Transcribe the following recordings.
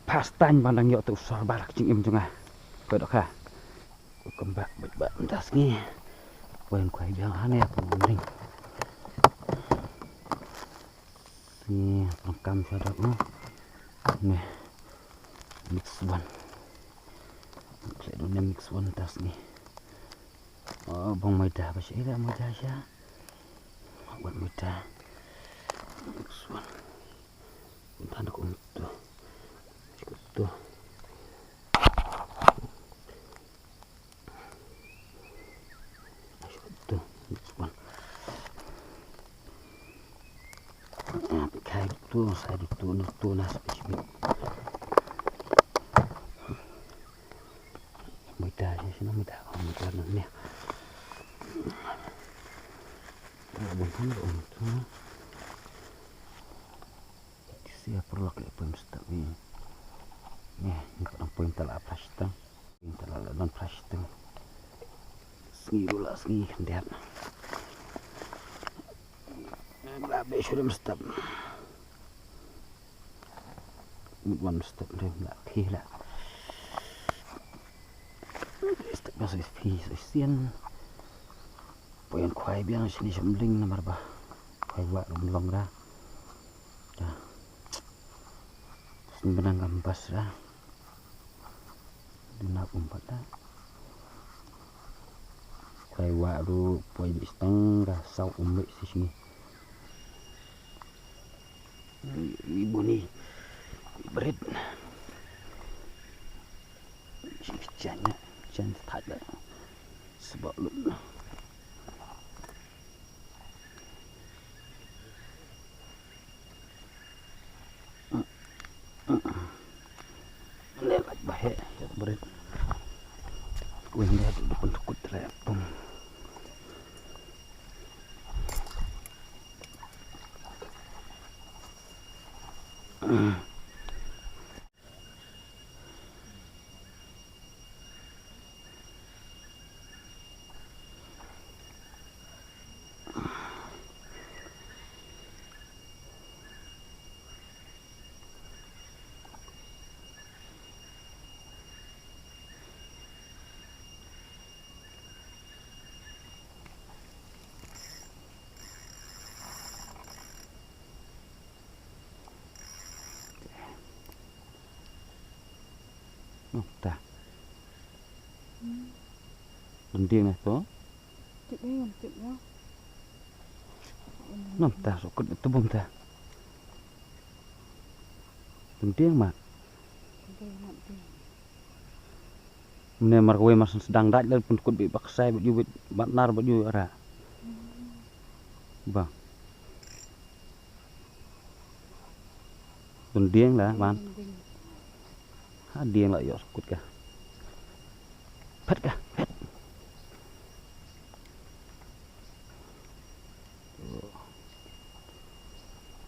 Pastan pandang yok tu usah balak cing im cungah. Kau dok ha. Kembak baik entas ni. Poin kuai biang ane aku mending. Ni rekam sudah ni mix one. Kledo mix one tas ni. Oh bong mudah pasal ira mudah saja. Buat mudah. Mix one. Untan aku tu. Tu. Tu mix one. Kai tu saya tu nas bismit. Mudah je sini mudah mudah ni. Bukan tu. Siapa perlu ke pem stop ni. Ni kau poin telah plastik. Telah non plastik. Sengiru lah sengi kendian. Babe sudah mestap. One step dia nak kira. Step masih sian. Poin kuai biang sini semling nomor bah. Kuai buat belum dah. Dah. Sembenang gampas dah. Dina umpat dah. Kuai buat tu poin istang dah sau umbek sini. Ibu ni berit. Jangan tak ada sebab lu. Lelak bahaya berit. Kuih dia tu depan tukut terapung. Dah. Penting lah tu. Cik ni cik ya. Dah sokut itu bom dah. Penting mak. Mene markowe mas sedang dak dan pun kut bi baksai baju batnar baju ara. Bang. Penting lah man. Dia yang lah yo sokut kah. Pet kah? Pet.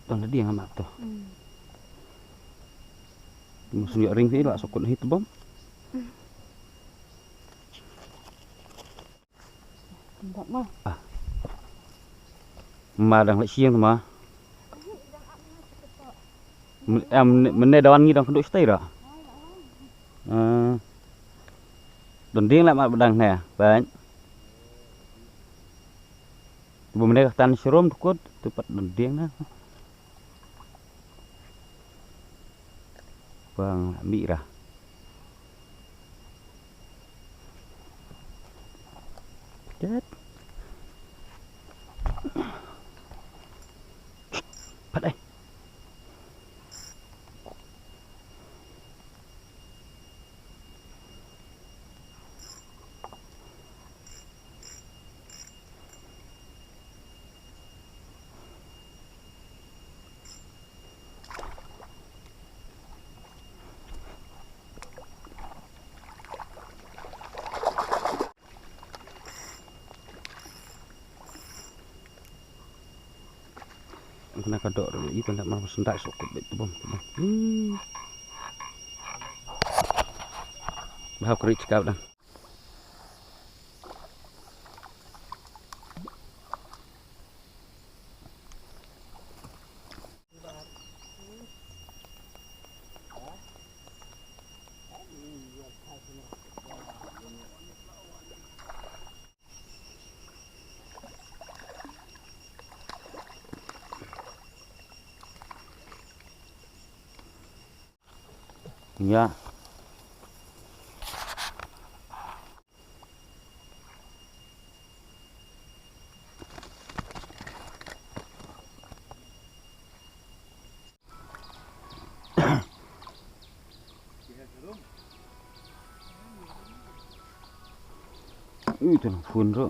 Tuan dia yang amat tu. Musuh yo ring sini lah sokut hit bom. Enggak mah. Madang lek siang tu mah. Mene dawan ngidang kenduk stay dah. Donding lah mak bedang ni, banyak. Ibu mene tan serum tukut tepat donding nah. Bang ambil dah. Jet. Pat eh. Kena kadok dulu, itu nak mahu sendak sokut betul bom. Bahau kerik cakap dah. Ya. Itu phun rồi.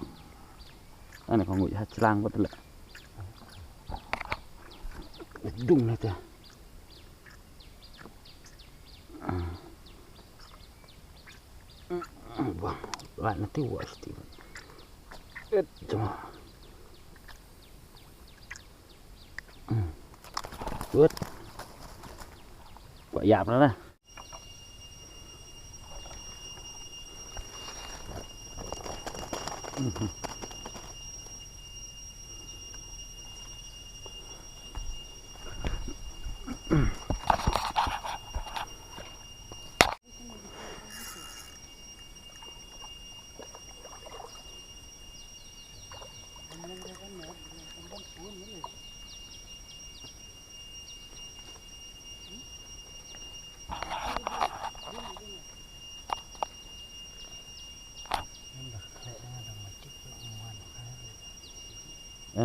Anh này còn ngồi hạt lang quá thật đúng này ta. Vâng, lại nó tiêu quá thì ít cho ướt quả dạp đó nè.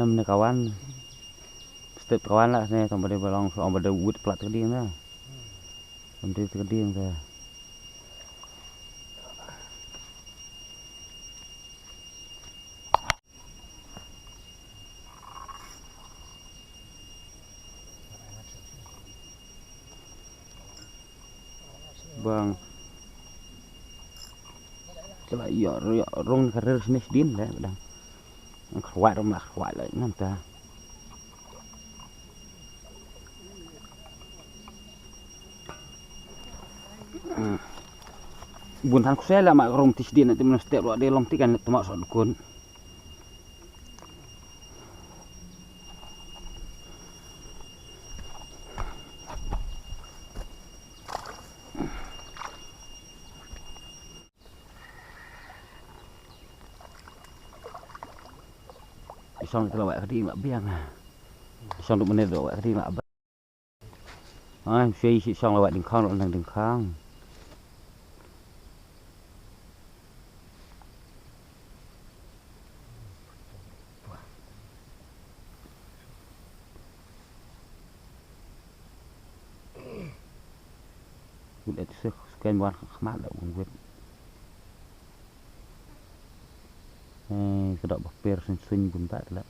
Ini kawan, setiap kawan lah nih, sampai belong, sampai ada wood plat keding dah, sampai keding dah. Bang, kalau ya rong karir sini sedin lah, bang. Khỏe trong là khỏe lại năm ta. Buồn thằng xe là mà rong tis din nanti mesti lo dia lom tikan itu mak sodukun. Xong cái loại đi mà biang à. Xong tụi mình đổ cái đi mà. Suy xong là vậy đừng khang rồi đừng khang. Udah sekian buat khmat lah mungkin. Kedok bakpir sun pun tak lah.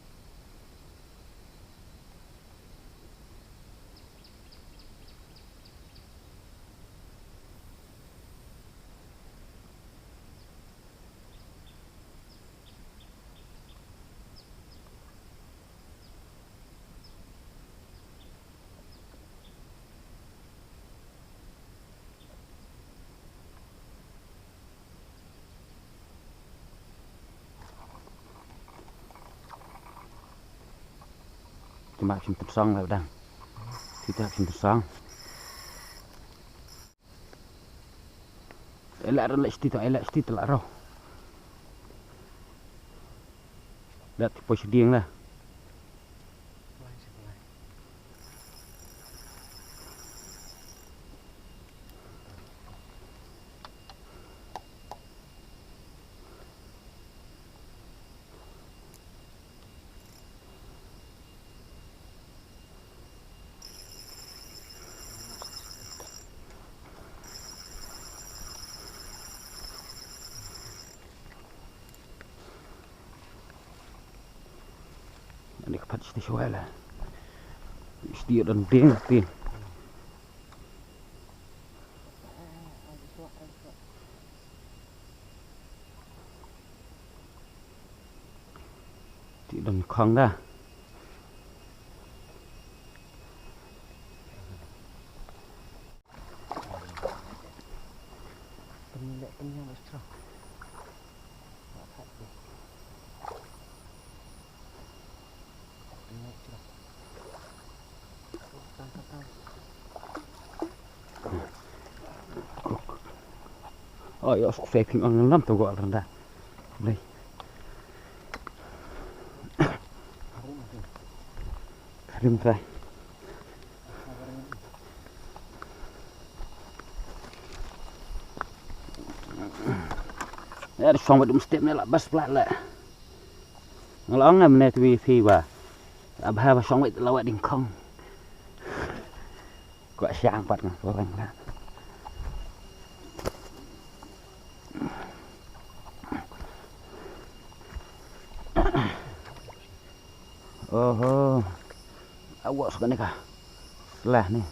Cuma sim tersong lah udang. Kita sim tersong. Elak sti telak roh. Lihat posisi dia lah. Ini kepat sti syuai lah. Sti dan ding tin. Sti dan khang dah. Oh ya, aku vaping ang lam tu gua rendah. Đây. Karim kai. Ya xong rồi đụng step này là bas lại lại. Ngalong ngày này thì phi và abha và xong rồi là vậy đình không. Gọi sang vật vào vành ra. Oh, awas kan kah? Lah nih.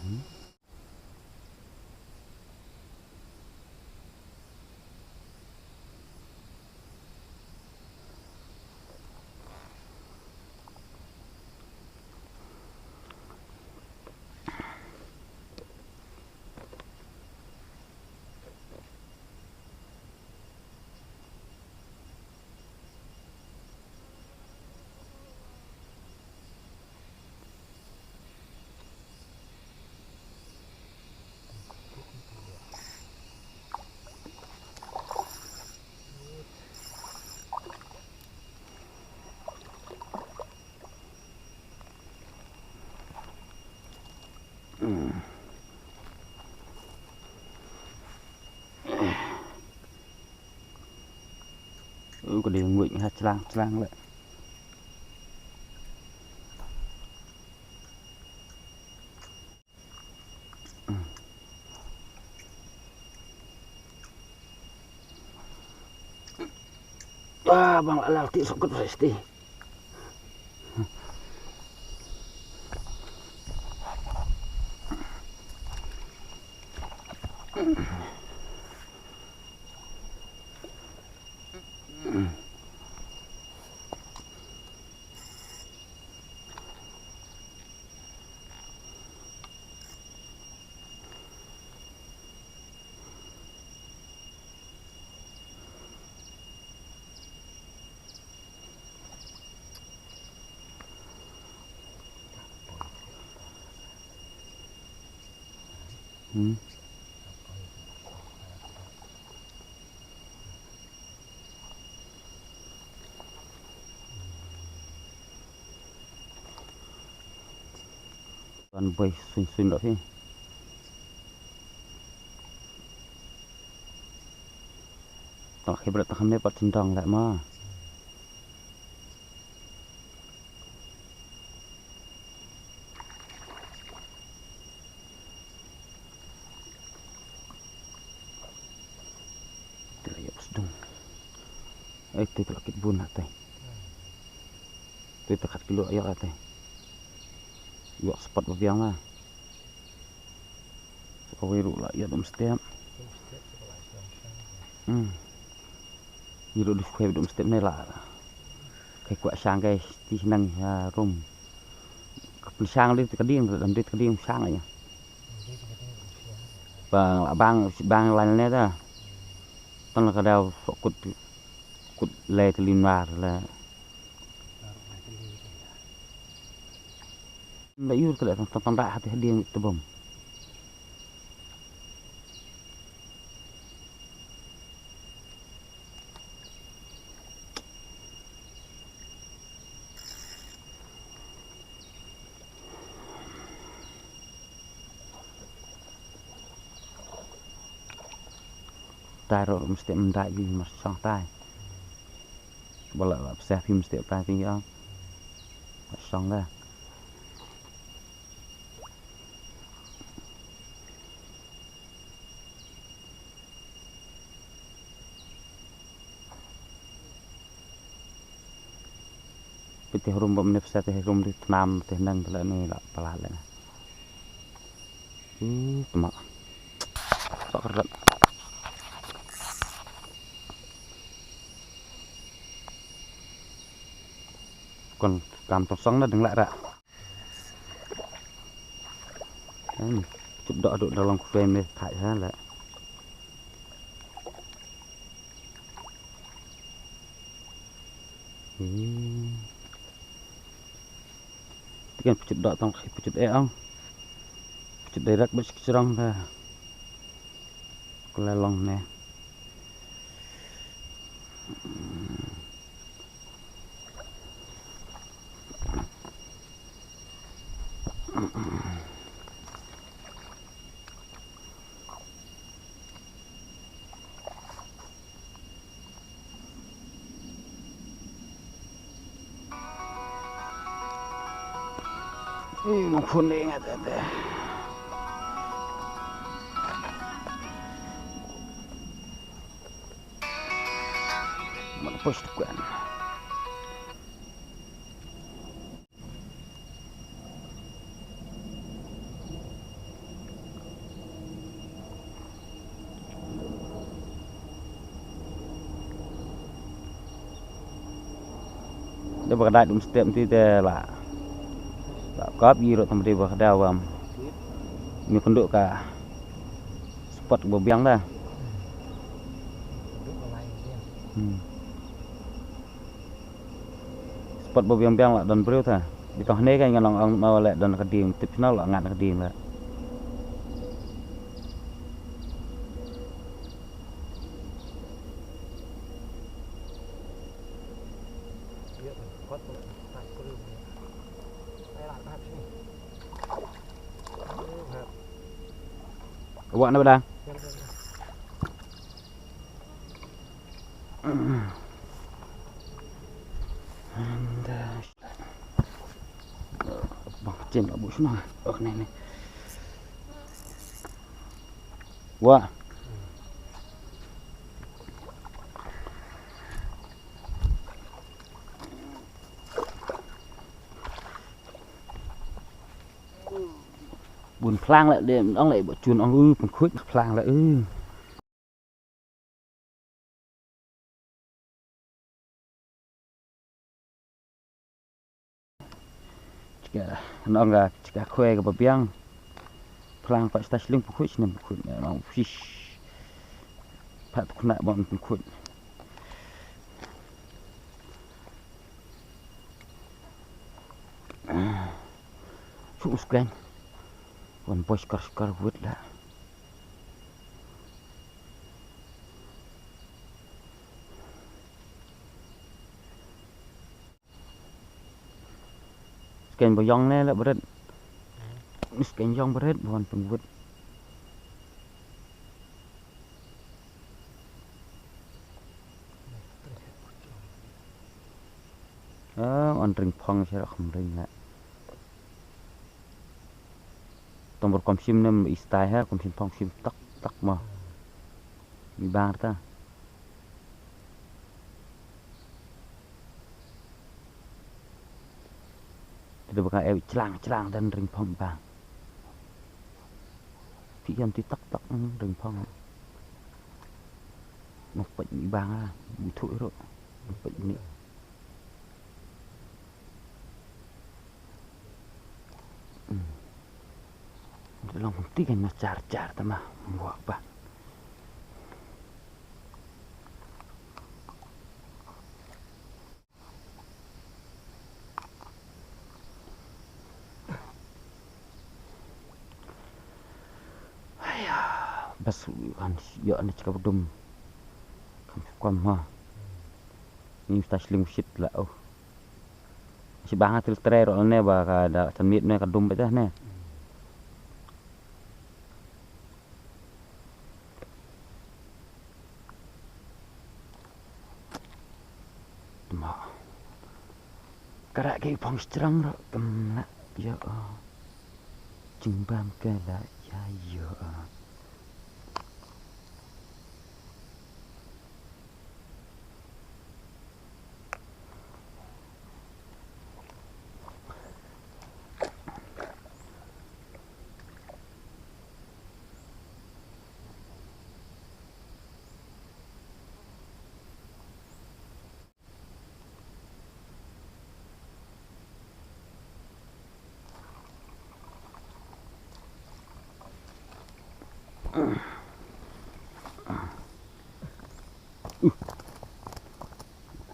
Có điều nguyện ha chlang lại. Bang lalti sokot pasti. Toàn bơi xuyên đó thế. Tao khi berat kami pat cendang lại mà. Itu kelakit bun atai. Itu tekat kilo ayak atai. Yuk spot babiang lah. Kawiru lah ya dom setiap. Yiru di kue dom setiap ni lah. Kayak kuat sang guys di senang rum. Kapal sang di keding dalam di keding sang aja. Bang lainnya dah. Tanah kadau sokut cút lê từ lim vào là lấy yêu cái lại tăng đại thì điên tự bầm tai rồi mesti mendai vì mà sang tai bảo là xe phim mesti tai thì không sang ra Piti rum bom nep sa teh rum di tanam teh nang tela ni la pala la. Temak. Sok keret. Còn cam tong song nó đừng lại ra. Chút đọ độ dalam frame ni thải ra lại. Kan pucut dok tong pucut ang pucut darat bos cerong dah kelelong ne Mau kuning ada. Mana pos tuan. Dia berada di setiap titik lah. Kap giro tempat berada awam. Ini penduk ka spot bebiang dah. Spot bebiang-biang lah dan beriu ta. Di tengah ni kan orang mau lek dan kedim, tip final lah ngat kedim lah. Awak nak bedang? Bang cem nak buat sana. Oh ni. Wah. Buồn phlang lại để ông lại bỏ chuồn ông buồn khuếch phlang lại ông là cả khoe cái bờ biang phlang phải start link buồn khuếch nem khuếch ông fish phải kena bọn buồn khuếch phụ scan còn bos kar buat lah. Scan boyong ni lah berat. Scan yong berat bukan pengbuat. On ring phong saya không ring lah. Tombol komsim nem istai ha komsim phong sim tak mah. Di bang ta. Itu bukan celang dan ring phong bang. Piam ti tak ring phong. Một bệnh bị bang à, bị thụi rồi. Một bệnh ni. Long tiga mas car tama buat apa? Ayah, bas kan ya ni cakap dum. Kam ha. Ni start sling shit lah oh. Si bang atil trer ne ba ka da sanmit ne ka dum betah ne. Karak ke phong strang ro kemna ya jimbam ke la ya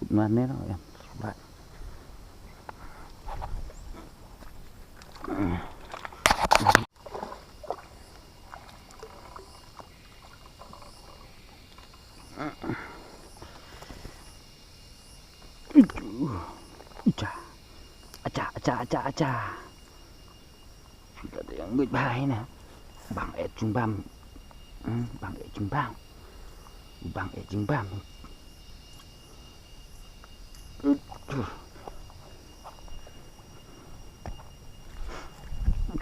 Mana nó em bạn Acha sudah ada yang berbahaya nè bang Jimbam bang Jimbam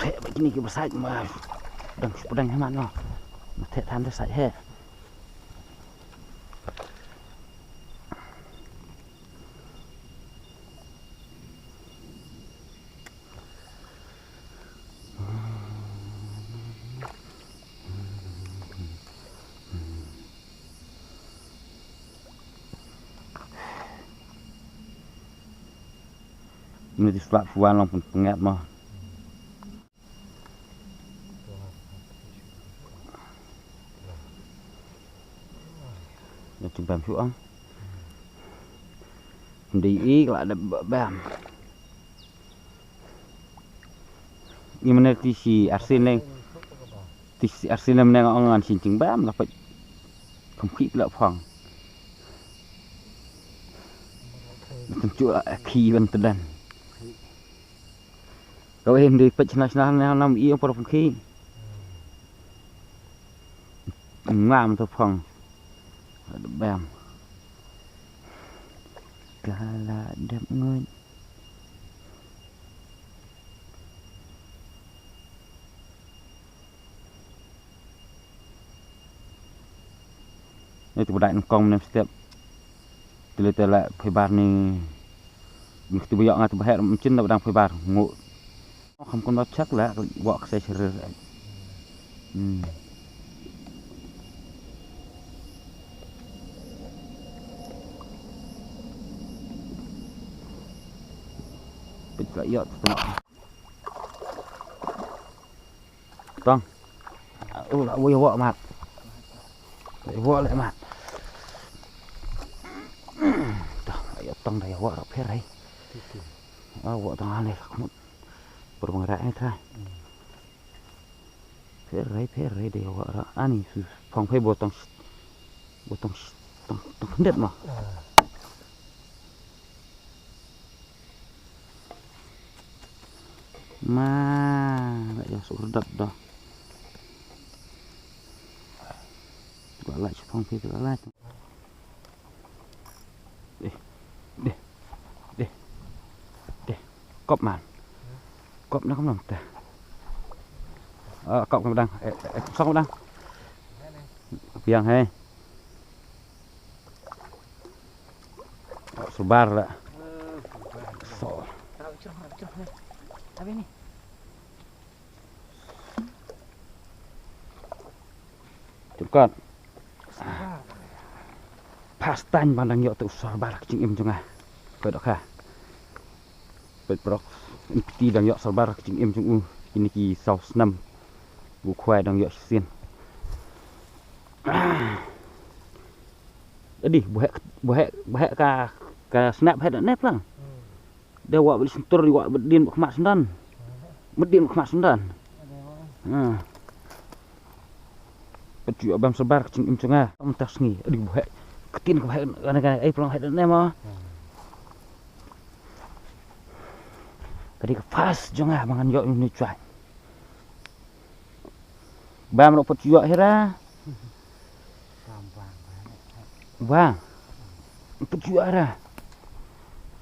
Thế begini ke bersait mah. Pedang hemat no. Mate tanda sait he. Ini di selat fuan long pengat mah. Ya timbam suang. Đi lại là bam. Nhưng mà thì si arsen này, thì si arsen này ngang ngang xin chừng bam là phải không khí lợ phòng. Mình chua khi bên tận đàn. Kalau em di pecah nam iya para pengki. Ngam tu phong. Ada bam. Kala đẹp người. Ini tu budak kong ni setiap tele-tele phebar ni mesti banyak ngat bahaya mencin dak phơi bar ngộ không con bao chắc là vợ sẽ sờ bịch lại yot tông lại vui vợ mặt vợ lại mặt tông đầy vợ đọc hết đấy vợ tông này không berbang rai tha phe de wa ani phong phe botong tong hendet no ma lại cho số đập đó gọi lại phong phe gọi lại để cọp màn cọp nó không làm ta cọp đang xong đang biang he sebar lah so apa ini cukup pastan pandang yuk tu sebar kecing im cunga bedok ha bedok ti đang yọ salbar kecing em chung ini ki saus 5 bu khoai đang yọ xiên đi buhe ka snap head nep lang dia wa beli sentur wa bedin kemak sendan bedin kemak sendan pecu abam salbar kecing em chunga tas ngi di buhe ketin ke buhe ai pulang head nep ma Tadi pas jongah mangan yok ini cuai. Bam nak pot yok hera. Bang. Pot yok hera.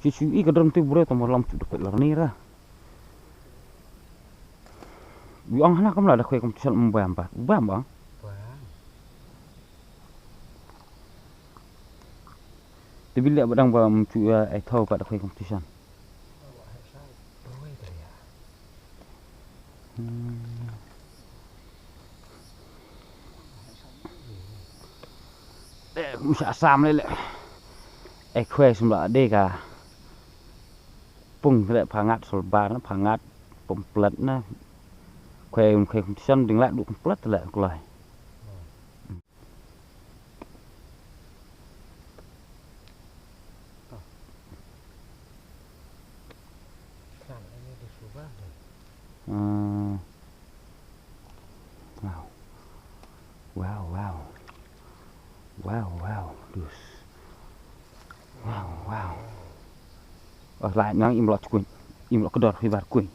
Cuci kedram tu bure tomor lam tu dekat larni ra. Biang hana kam lah dah kue kam tisal mbam ba. Bam bang. Tapi lihat badang bam tu ai tahu kat kue kam tisal. Cũng xả xăm lên lại ai khoe xong là đây cả pung lại phá ngát sổ ba nó phá ngát bông plật nó khoe không chân đừng lại đủ plật lại lại wow dus wow lại ngang im lọt kedor phi bar kuing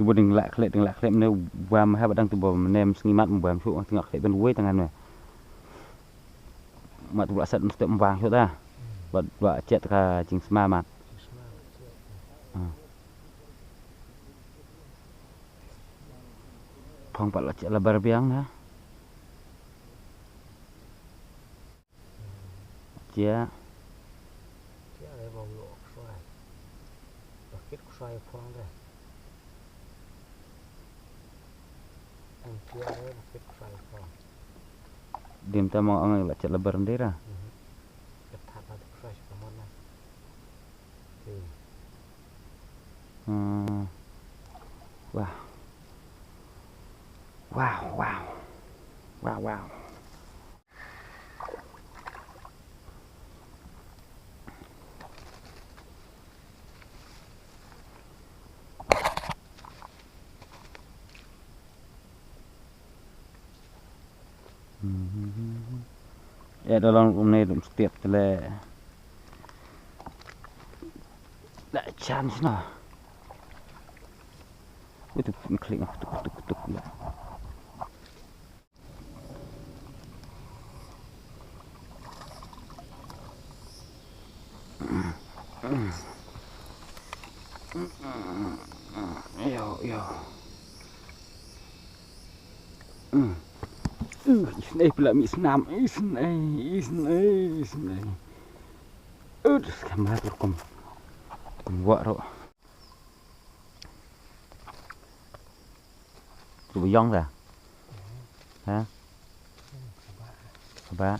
tu boding lak khlek ne wam ha badang tu bom nem sengimat mbam su tengok khlek ben wei tangan me mat tu asat mesti mbang su ta bak cek ka jing sma mat phong pak la cek lebar biang na chia để vòng lộ xoay và kết xoay phong đây anh chia đấy là kết xoay phong dim ta mau ang la cek lebar ndera kết thắt là kết xoay phong món này thì wow wow wow wow wow ya dalam rumah ini setiap tele tak chance nah itu klik tuk ya yo isnei pula mi senam isnei kamar kum buat ro tu yong dah ha ba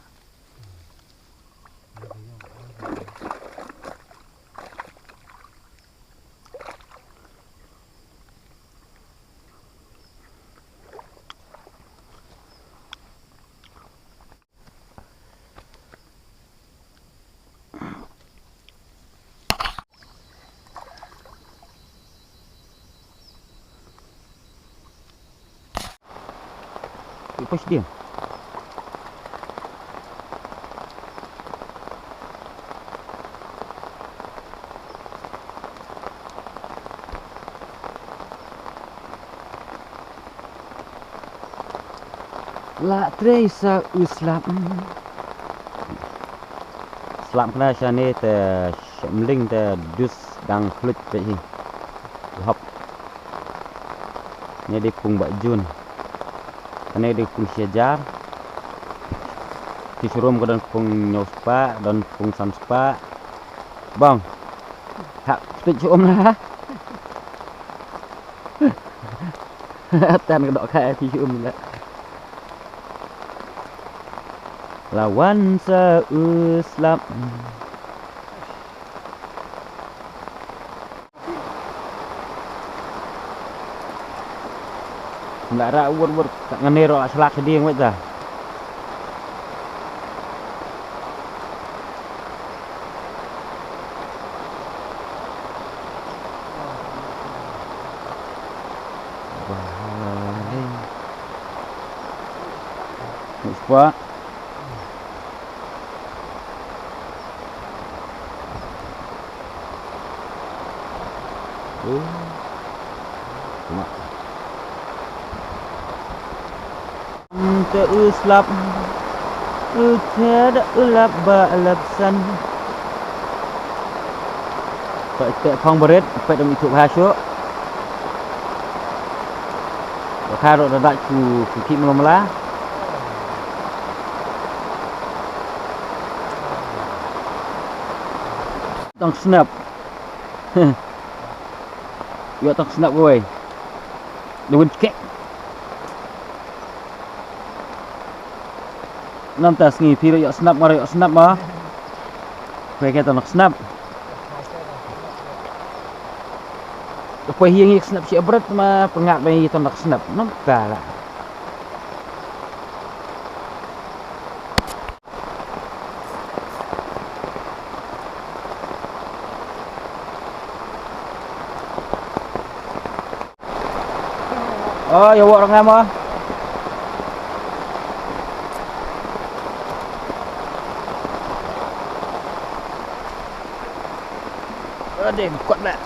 push dia la tresa islam slam kena sane te mling te dus dang flut pe hi hop ni di pung bak jun ane di pung siajar disuruh ke dan pung nyospa dan pung sanspa bang hak tu om lah tan kedok kai ti um lah lawan se-Islam ndak ra wur tak ngenero selak seding wet dah Wah cuma Islam tiada ulap balapsan Pak phong berit pak demi itu hasyo karo dadak ku ki melamla tong snap yo tong snap boy dun kek nam tas ngi piro yo snap ma pakai tong snap apa hiang snap si berat ma pengak bayi tong snap nam kala oh ya orang nama ada kuat nak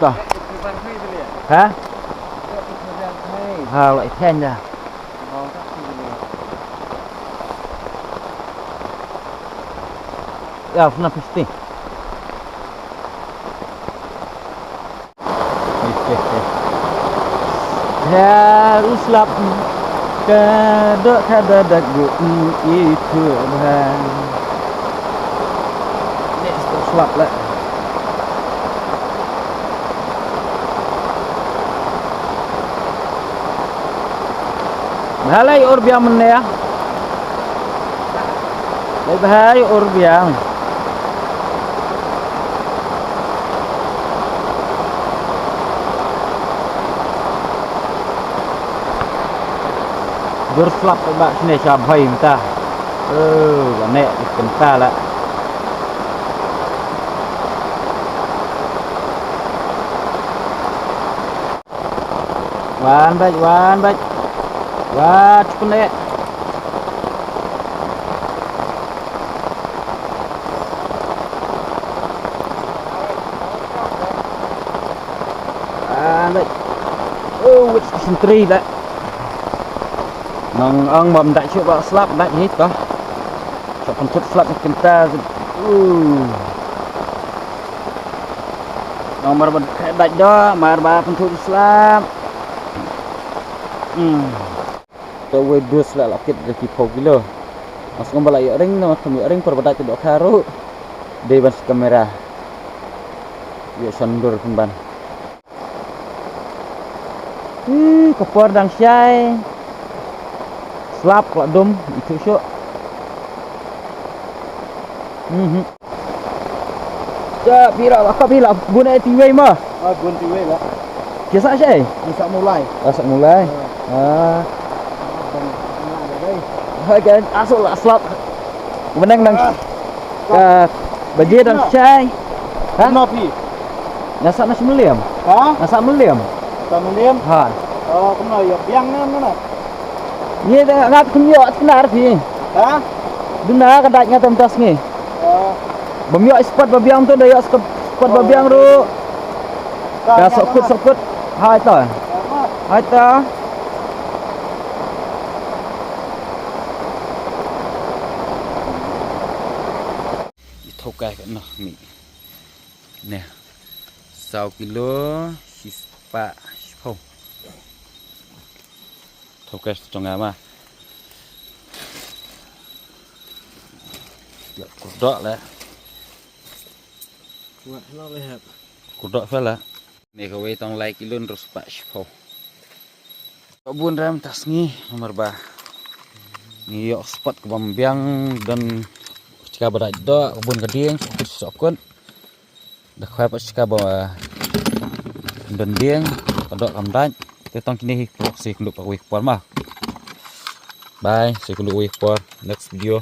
dah sang hay vậy liền. Hả? Thời gian hay. Lại then ra. Ngon các thứ liền. Ya, pernah pasti. Haruslah kada itu bahan. Ini selap lah. Halai orbiang mana ya? Bahaya orbiang. Berselap bak sini cabai minta. Banyak dikental lah. Wan baik. Wah, cukup nek. Baik. Wis sentri dah. Nang ang bom tak cuba slap dah ni toh. Cok pentut slap kental. Nomor dak dah, mar ba pentut slap. Tahu dua slap lakit dari pogilo. Mas ngombal ayo ring, mas kami ring perbadak tidak karu. Dewas kamera. Ya sandur pemban. Kopor dang syai. Slap kalau dom itu syok. Ja, pira akak pila bun tiwai mah. Bun tiwai lah. Kisah syai. Bisa mulai. Asak mulai. Hai kan, asal slap. Menang dang. Bajir dan syai. Hah? Napi. Nasak nasi meliam. Hah? Nasak meliam. Kemudian. Ha. Oh, kena ya biang mana? Ni dah ngat kumyo senar pi. Hah? Duna kadak ngatam tas ni. Bamyo spot babiang tu dah spot babiang ru. Dah sokut. Hai ta. Hai ta. Thâu cay cái nó mì nè 1 kilo sispa không thâu cay trong ngà mà cột đọ lại cột đọ phải là này kau tong like kilo terus pak shpo kebun ram tas ni nomor 3 ni yok spot kebambiang dan jika berada kebun keding sokun dah kau apa jika bawa dending kedok kamdan kita kini si kenduk pak wik por mah bye si kenduk wik por next video